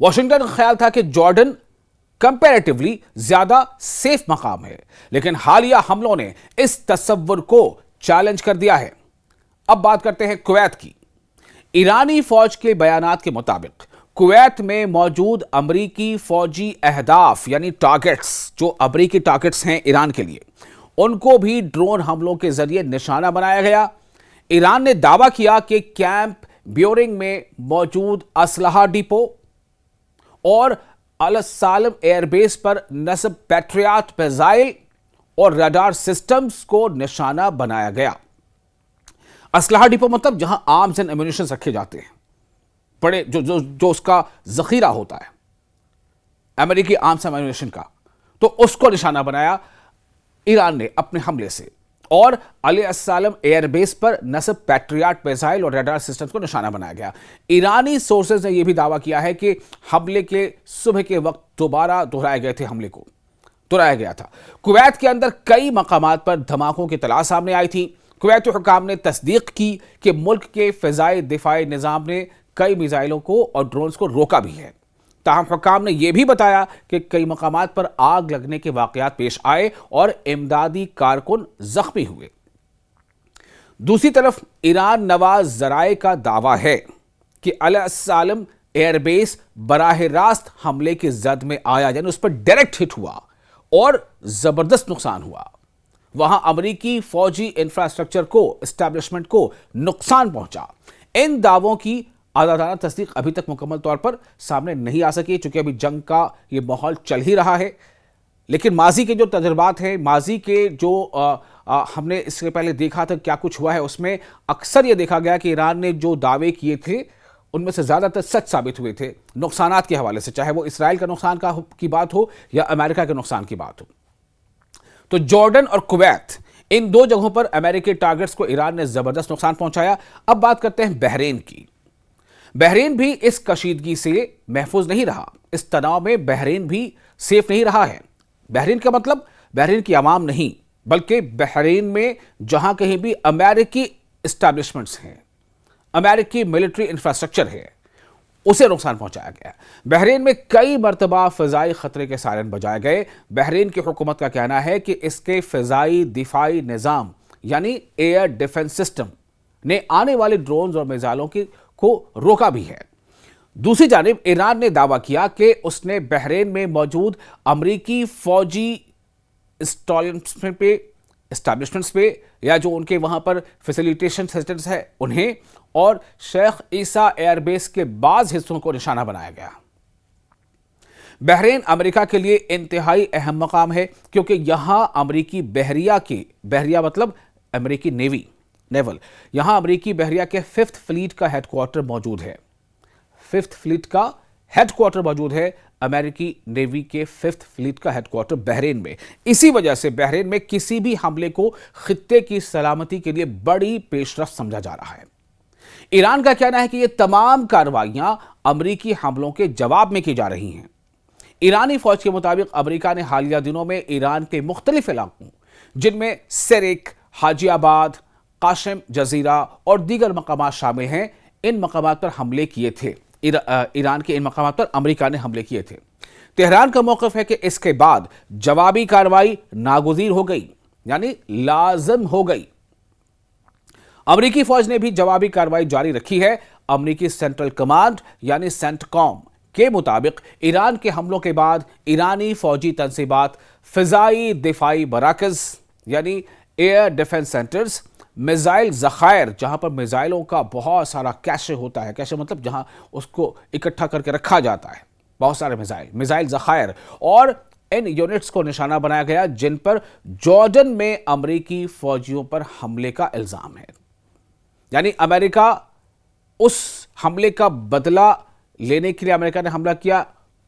Washington का ख्याल था कि जॉर्डन कंपैरेटिवली ज्यादा सेफ मकाम है, लेकिन हालिया हमलों ने इस तस्वुर को चैलेंज कर दिया है। अब बात करते हैं कुवैत की। ईरानी फौज के बयानात के मुताबिक कुवैत में मौजूद अमरीकी फौजी अहदाफ यानी टारगेट्स, जो अमरीकी टारगेट्स हैं ईरान के लिए, उनको भी ड्रोन हमलों के जरिए निशाना बनाया गया। ईरान ने दावा किया कि कैंप ब्योरिंग में मौजूद असलहा डिपो और अल सालम एयरबेस पर नस्ब पैट्रियट मिसाइल और रडार सिस्टम्स को निशाना बनाया गया। असलहा डिपो मतलब जहां आर्म्स एंड एम्यूनिशन रखे जाते हैं, बड़े जो उसका जखीरा होता है अमेरिकी आर्म्स एंड एम्यूनिशन का, तो उसको निशाना बनाया ईरान ने अपने हमले से। और अल सालम एयरबेस पर नस्ब पैट्रियट मिसाइल और रडार सिस्टम्स को निशाना बनाया गया। ईरानी सोर्सेज ने यह भी दावा किया है कि हमले के सुबह के वक्त दोबारा दोहराए गए थे, हमले को दोहराया गया था। कुवैत के अंदर कई मकामात पर धमाकों की इत्तला सामने आई थी। कुवैती हुकाम ने तस्दीक की कि मुल्क के फिजाई दिफाई निज़ाम ने कई मिसाइलों को और ड्रोन्स को रोका भी है। ताहम हुकाम ने यह भी बताया कि कई मकामात पर आग लगने के वाकयात पेश आए और इमदादी कारकुन जख्मी हुए। दूसरी तरफ ईरान नवाज जराए का दावा है कि अल सालम एयरबेस बराह रास्त हमले की जद में आया, यानी उस पर डायरेक्ट हिट हुआ और जबरदस्त नुकसान हुआ। वहां अमरीकी फौजी इंफ्रास्ट्रक्चर को, एस्टैब्लिशमेंट को नुकसान पहुंचा। इन दावों की आज़ादाना तस्दीक अभी तक मुकम्मल तौर पर सामने नहीं आ सकी, चूंकि अभी जंग का ये माहौल चल ही रहा है। लेकिन माजी के जो तजुर्बात हैं, माजी के जो हमने इससे पहले देखा था क्या कुछ हुआ है, उसमें अक्सर ये देखा गया कि ईरान ने जो दावे किए थे उनमें से ज़्यादातर सच साबित हुए थे नुकसानात के हवाले से, चाहे वो इसराइल का नुकसान की बात हो या अमेरिका के नुकसान की बात हो। तो जॉर्डन और कुवैत, इन दो जगहों पर अमेरिकी टारगेट्स को ईरान ने ज़बरदस्त नुकसान पहुंचाया। अब बात करते हैं बहरीन की। बहरीन भी इस कशीदगी से महफूज नहीं रहा। इस तनाव में बहरीन भी सेफ नहीं रहा है। बहरीन का मतलब बहरीन की आवाम नहीं, बल्कि बहरीन में जहां कहीं भी अमेरिकी एस्टैब्लिशमेंट्स हैं, अमेरिकी मिलिट्री इंफ्रास्ट्रक्चर है, उसे नुकसान पहुंचाया गया। बहरीन में कई मरतबा फ़िज़ाई ख़तरे के सायरन बजाए गए। बहरीन की हुकूमत का कहना है कि इसके फ़िज़ाई दिफाई निज़ाम यानी एयर डिफेंस सिस्टम ने आने वाले ड्रोन्स और मिसाइलों को रोका भी है। दूसरी जानिब ईरान ने दावा किया कि उसने बहरीन में मौजूद अमरीकी फौजी एस्टैब्लिशमेंट्स पे या जो उनके वहां पर फैसिलिटेशन सेंटर्स है उन्हें और शेख ईसा एयरबेस के बाज़ हिस्सों को निशाना बनाया गया। बहरीन अमेरिका के लिए इंतहाई अहम मकाम है, क्योंकि यहां अमरीकी बहरिया मतलब अमरीकी नेवल, यहां अमरीकी बहरिया के 5th फ्लीट का हेडक्वार्टर मौजूद है। 5th फ्लीट का हेडक्वार्टर मौजूद है, अमेरिकी नेवी के 5th फ्लीट का हेडक्वार्टर बहरीन में। इसी वजह से बहरीन में किसी भी हमले को खित्ते की सलामती के लिए बड़ी पेशरफ समझा जा रहा है। ईरान का कहना है कि यह तमाम कार्रवाइयां अमरीकी हमलों के जवाब में की जा रही हैं। ईरानी फौज के मुताबिक अमरीका ने हालिया दिनों में ईरान के मुख्तलिफ इलाकों, जिनमें सिरिक, हाजियाबाद, काशिम जजीरा और दीगर मकामात शामिल हैं, इन मकामात पर हमले किए थे। ईरान के इन मकामात पर अमेरिका ने हमले किए थे। तेहरान का मौक़िफ़ है कि इसके बाद जवाबी कार्रवाई नागुज़ीर हो गई, यानी लाज़िम हो गई। अमेरिकी फौज ने भी जवाबी कार्रवाई जारी रखी है। अमेरिकी सेंट्रल कमांड यानी सेंटकॉम के मुताबिक ईरान के हमलों के बाद ईरानी फौजी तंसीबात फ़िज़ाई दिफाई बराकज़ यानी एयर डिफेंस सेंटर्स, मिसाइल ज़खायर जहां पर मिसाइलों का बहुत सारा कैशे होता है, कैशे मतलब जहां उसको इकट्ठा करके रखा जाता है, बहुत सारे मिसाइल ज़खायर, और इन यूनिट्स को निशाना बनाया गया जिन पर जॉर्डन में अमरीकी फौजियों पर हमले का इल्ज़ाम है। यानी अमेरिका उस हमले का बदला लेने के लिए अमेरिका ने हमला किया।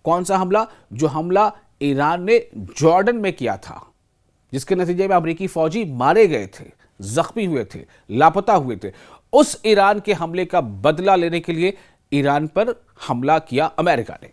कौन सा हमला? जो हमला ईरान ने जॉर्डन में किया था, जिसके नतीजे में अमेरिकी फौजी मारे गए थे, जख्मी हुए थे, लापता हुए थे। उस ईरान के हमले का बदला लेने के लिए ईरान पर हमला किया अमेरिका ने।